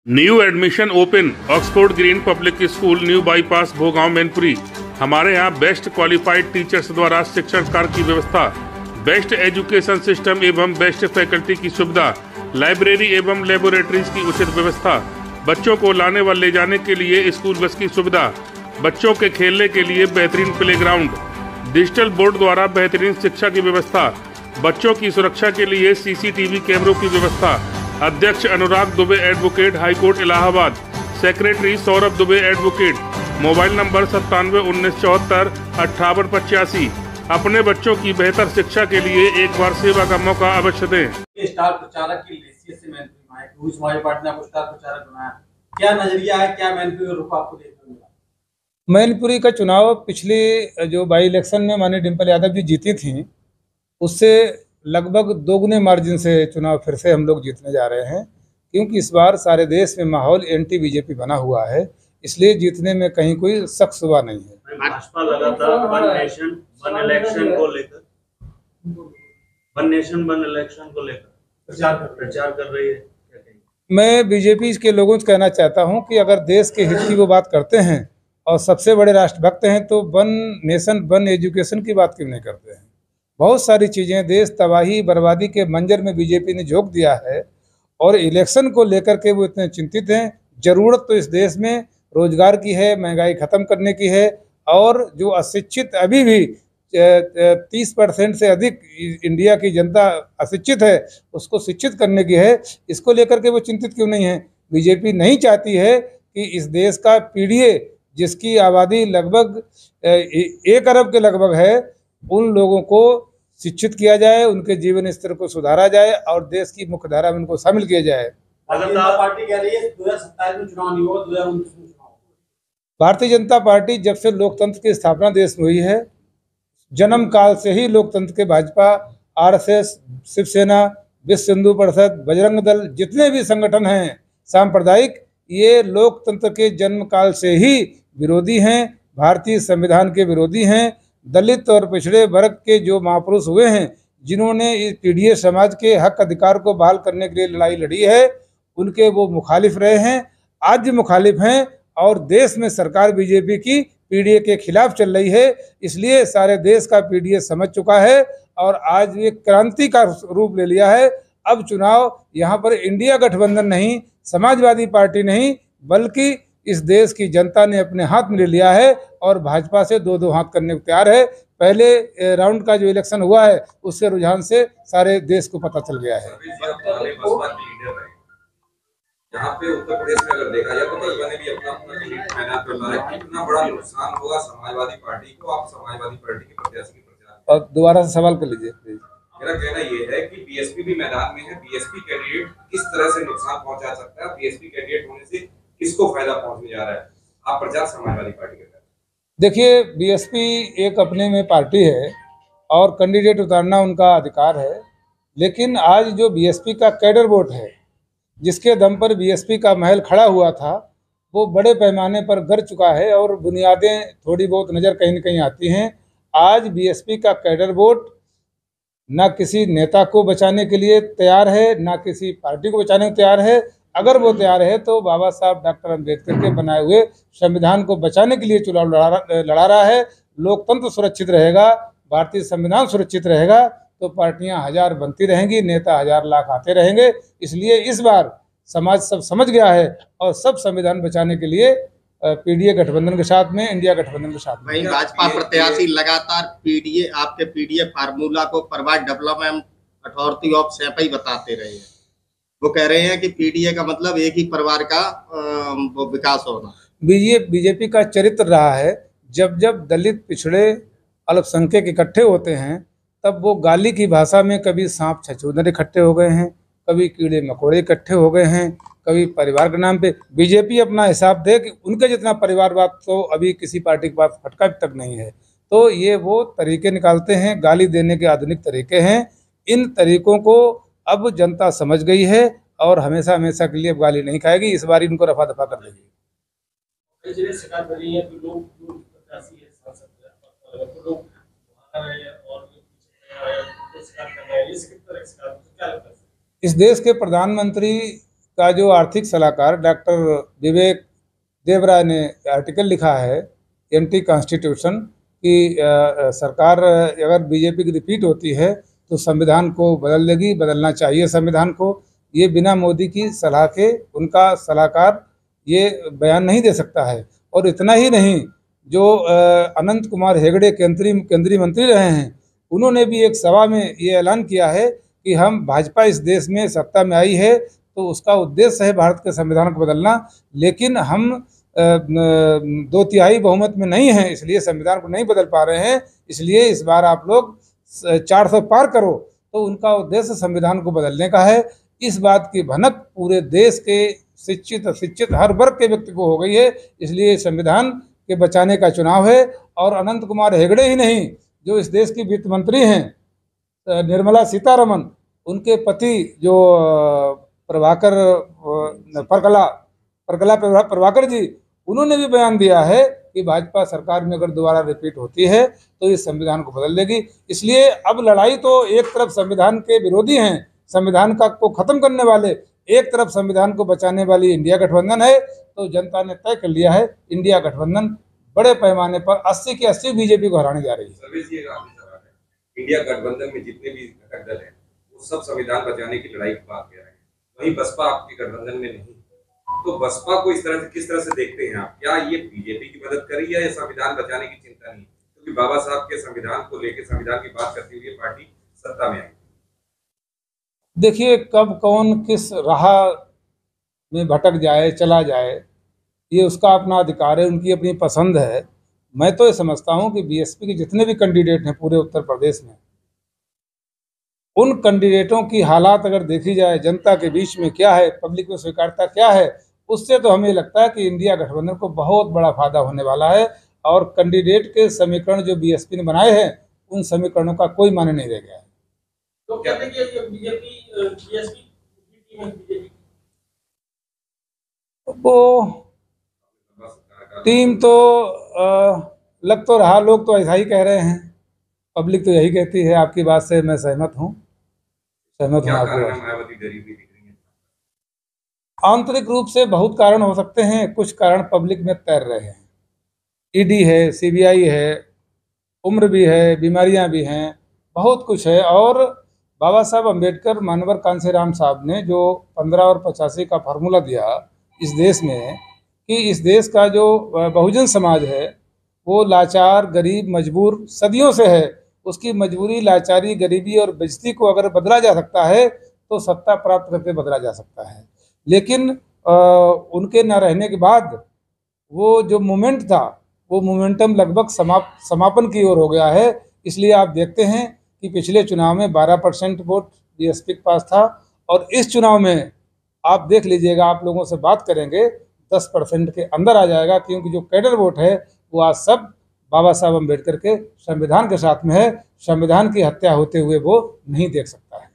New admission open Oxford green public school new bypass Bhogaon Mainpuri. हमारे यहाँ best qualified teachers द्वारा शिक्षण कार्य की व्यवस्था, बेस्ट एजुकेशन सिस्टम एवं बेस्ट फैकल्टी की सुविधा, लाइब्रेरी एवं लेबोरेटरीज की उचित व्यवस्था, बच्चों को लाने व ले जाने के लिए स्कूल बस की सुविधा, बच्चों के खेलने के लिए बेहतरीन प्लेग्राउंड, डिजिटल बोर्ड द्वारा बेहतरीन शिक्षा की व्यवस्था, बच्चों की सुरक्षा के लिए CCTV कैमरों की व्यवस्था। अध्यक्ष Anurag Dubey advocate, high court Allahabad. Secretary Saurabh Dubey advocate. Mobile number 971974 5885। अपने बच्चों की बेहतर शिक्षा के लिए एक बार सेवा का मौका अवश्य दें। स्टार प्रचारक की हैसियत से मैनपुरी समाजवादी पार्टी ने आपको स्टार प्रचारक बनाया, क्या नजरिया है, क्या मैनपुरी का रुख आपको देखने को मिला? मैनपुरी का चुनाव पिछले जो बाई इलेक्शन में माननीय डिम्पल यादव जी जीती थी, उससे लगभग दोगुने मार्जिन से चुनाव फिर से हम लोग जीतने जा रहे हैं, क्योंकि इस बार सारे देश में माहौल एंटी बीजेपी बना हुआ है, इसलिए जीतने में कहीं कोई शक शुबा नहीं है। भाजपा लगातार वन नेशन वन इलेक्शन को लेकर प्रचार कर रही है। मैं बीजेपी के लोगों से कहना चाहता हूं कि अगर देश के हित की वो बात करते हैं और सबसे बड़े राष्ट्रभक्त हैं, तो वन नेशन वन एजुकेशन की बात क्यों नहीं करते हैं। बहुत सारी चीज़ें, देश तबाही बर्बादी के मंजर में बीजेपी ने झोंक दिया है और इलेक्शन को लेकर के वो इतने चिंतित हैं। ज़रूरत तो इस देश में रोजगार की है, महंगाई ख़त्म करने की है, और जो अशिक्षित अभी भी 30% से अधिक इंडिया की जनता अशिक्षित है, उसको शिक्षित करने की है। इसको लेकर के वो चिंतित क्यों नहीं है। बीजेपी नहीं चाहती है कि इस देश का PDA, जिसकी आबादी लगभग 1 अरब के लगभग है, उन लोगों को शिक्षित किया जाए, उनके जीवन स्तर को सुधारा जाए और देश की मुख्यधारा में उनको शामिल किया जाए। पार्टी कह रही है 2027 में चुनाव नहीं होगा, 2019 में चुनाव। भारतीय जनता पार्टी जब से लोकतंत्र की स्थापना देश में हुई है, जन्म काल से ही लोकतंत्र के भाजपा, RSS, शिवसेना, विश्व हिंदू परिषद, बजरंग दल, जितने भी संगठन हैं सांप्रदायिक, ये लोकतंत्र के जन्म काल से ही विरोधी हैं, भारतीय संविधान के विरोधी हैं। दलित और पिछड़े वर्ग के जो महापुरुष हुए हैं, जिन्होंने इस PDA समाज के हक अधिकार को बहाल करने के लिए लड़ाई लड़ी है, उनके वो मुखालिफ रहे हैं, आज भी मुखालिफ हैं, और देश में सरकार बीजेपी की PDA के खिलाफ चल रही है। इसलिए सारे देश का PDA समझ चुका है और आज ये क्रांति का रूप ले लिया है। अब चुनाव यहाँ पर इंडिया गठबंधन नहीं, समाजवादी पार्टी नहीं, बल्कि इस देश की जनता ने अपने हाथ में ले लिया है और भाजपा से 2-2 हाथ करने को तैयार है। पहले राउंड का जो इलेक्शन हुआ है, उससे रुझान से सारे देश को पता चल गया है। यहाँ पे उत्तर प्रदेश में अगर देखा जाए तो बसपा ने भी अपना तैनात कर रहा है। कितना बड़ा नुकसान होगा समाजवादी पार्टी को, आप समाजवादी पार्टी के प्रत्याशी के प्रचार। और दोबारा से सवाल कर लीजिए प्लीज। मेरा कहना ये है कि BSP भी मैदान में है, BSP कैंडिडेट किस तरह से नुकसान पहुंचा सकता है, BSP कैंडिडेट होने से किसको फायदा पहुंचने जा रहा है, आप प्रचार समाजवादी पार्टी के। देखिए, BSP एक अपने में पार्टी है और कैंडिडेट उतारना उनका अधिकार है, लेकिन आज जो BSP का कैडर वोट है, जिसके दम पर BSP का महल खड़ा हुआ था, वो बड़े पैमाने पर गिर चुका है और बुनियादें थोड़ी बहुत नज़र कहीं न कहीं आती हैं। आज BSP का कैडर वोट ना किसी नेता को बचाने के लिए तैयार है, ना किसी पार्टी को बचाने को तैयार है। अगर वो तैयार है तो बाबा साहब डॉक्टर अम्बेडकर के बनाए हुए संविधान को बचाने के लिए चुनाव लड़ा रहा है। लोकतंत्र सुरक्षित रहेगा, भारतीय संविधान सुरक्षित रहेगा, तो पार्टियां 1000 बनती रहेंगी, नेता 1000 लाख आते रहेंगे। इसलिए इस बार समाज सब समझ गया है और सब संविधान बचाने के लिए PDA गठबंधन के साथ में, इंडिया गठबंधन के साथ में। वहीं भाजपा प्रत्याशी लगातार आपके PDA फार्मूला को परिवार डेवलपमेंट अथॉरिटी ऑफ सैंपई बताते रहे हैं। वो कह रहे हैं कि PDA का मतलब एक ही परिवार का विकास होना। बीजेपी का चरित्र रहा है, जब जब दलित, पिछड़े, अल्पसंख्यक इकट्ठे होते हैं, तब वो गाली की भाषा में कभी सांप छछूंदर इकट्ठे हो गए हैं, कभी कीड़े मकोड़े इकट्ठे हो गए हैं, कभी परिवार के नाम पे। बीजेपी अपना हिसाब दे कि उनके जितना परिवारवाद तो अभी किसी पार्टी के पास फटका तक नहीं है। तो ये वो तरीके निकालते हैं, गाली देने के आधुनिक तरीके हैं। इन तरीकों को अब जनता समझ गई है और हमेशा हमेशा के लिए अब गाली नहीं खाएगी। इस बार इनको रफा दफा कर देगी। इस देश के प्रधानमंत्री का जो आर्थिक सलाहकार डॉक्टर विवेक देवराय ने आर्टिकल लिखा है एंटी कॉन्स्टिट्यूशन कि सरकार अगर बीजेपी की रिपीट होती है तो संविधान को बदल देगी, बदलना चाहिए संविधान को। ये बिना मोदी की सलाह के उनका सलाहकार ये बयान नहीं दे सकता है। और इतना ही नहीं, जो अनंत कुमार हेगड़े केंद्रीय मंत्री रहे हैं, उन्होंने भी एक सभा में ये ऐलान किया है कि हम भाजपा इस देश में सत्ता में आई है तो उसका उद्देश्य है भारत के संविधान को बदलना, लेकिन हम 2/3 बहुमत में नहीं हैं, इसलिए संविधान को नहीं बदल पा रहे हैं, इसलिए इस बार आप लोग 400 पार करो। तो उनका उद्देश्य संविधान को बदलने का है। इस बात की भनक पूरे देश के शिक्षित हर वर्ग के व्यक्ति को हो गई है, इसलिए संविधान के बचाने का चुनाव है। और अनंत कुमार हेगड़े ही नहीं, जो इस देश की वित्त मंत्री हैं निर्मला सीतारमन, उनके पति जो प्रकला प्रभाकर जी, उन्होंने भी बयान दिया है कि भाजपा सरकार में अगर दोबारा रिपीट होती है तो इस संविधान को बदल देगी। इसलिए अब लड़ाई तो एक तरफ संविधान के विरोधी हैं, संविधान को खत्म करने वाले, एक तरफ संविधान को बचाने वाली इंडिया गठबंधन है। तो जनता ने तय कर लिया है, इंडिया गठबंधन बड़े पैमाने पर 80 की 80 बीजेपी को हराने जा रही है। सर्वेश जी, एक आखिरी सवाल है। इंडिया गठबंधन में जितने भी घटक दल हैं वो सब संविधान बचाने की लड़ाई की बात कर रहे हैं, वहीं बसपा आपके गठबंधन में नहीं। तो बसपा को इस तरह से किस तरह से देखते हैं आप? क्या ये बीजेपी की मदद कर रही है या संविधान बचाने की चिंता नहीं? क्योंकि बाबा साहब के संविधान को लेकर संविधान की बात करती हुई पार्टी सत्ता में आई। देखिए, कब कौन किस राह में भटक जाए, चला जाए, ये उसका अपना अधिकार है, उनकी अपनी पसंद है। मैं तो ये समझता हूँ कि बीएसपी के जितने भी कैंडिडेट हैं पूरे उत्तर प्रदेश में, उन कैंडिडेटों की हालात अगर देखी जाए, जनता के बीच में क्या है, पब्लिक में स्वीकार्यता क्या है, उससे तो हमें लगता है कि इंडिया गठबंधन को बहुत बड़ा फायदा होने वाला है। और कैंडिडेट के समीकरण जो बीएसपी ने बनाए हैं, उन समीकरणों का कोई मायने नहीं रह गया है। तो कहते हैं कि ये बीएसपी वो टीम तो लग तो रहा, लोग तो ऐसा ही कह रहे हैं, पब्लिक तो यही कहती है। आपकी बात से मैं सहमत हूँ आपकी बात। आंतरिक रूप से बहुत कारण हो सकते हैं, कुछ कारण पब्लिक में तैर रहे हैं। ईडी है, सीबीआई है, उम्र भी है, बीमारियां भी हैं, बहुत कुछ है। और बाबा साहब अम्बेडकर, मानवर कांसीराम साहब ने जो 15 और 85 का फार्मूला दिया इस देश में, कि इस देश का जो बहुजन समाज है वो लाचार, गरीब, मजबूर सदियों से है। उसकी मजबूरी, लाचारी, गरीबी और बेइज्जती को अगर बदला जा सकता है तो सत्ता प्राप्त करके बदला जा सकता है। लेकिन उनके न रहने के बाद वो जो मोमेंट था, वो मोमेंटम लगभग समापन की ओर हो गया है। इसलिए आप देखते हैं कि पिछले चुनाव में 12% वोट बीएसपी के पास था, और इस चुनाव में आप देख लीजिएगा, आप लोगों से बात करेंगे, 10% के अंदर आ जाएगा, क्योंकि जो कैडर वोट है वो आज सब बाबा साहब अम्बेडकर के संविधान के साथ में है। संविधान की हत्या होते हुए वो नहीं देख सकता है।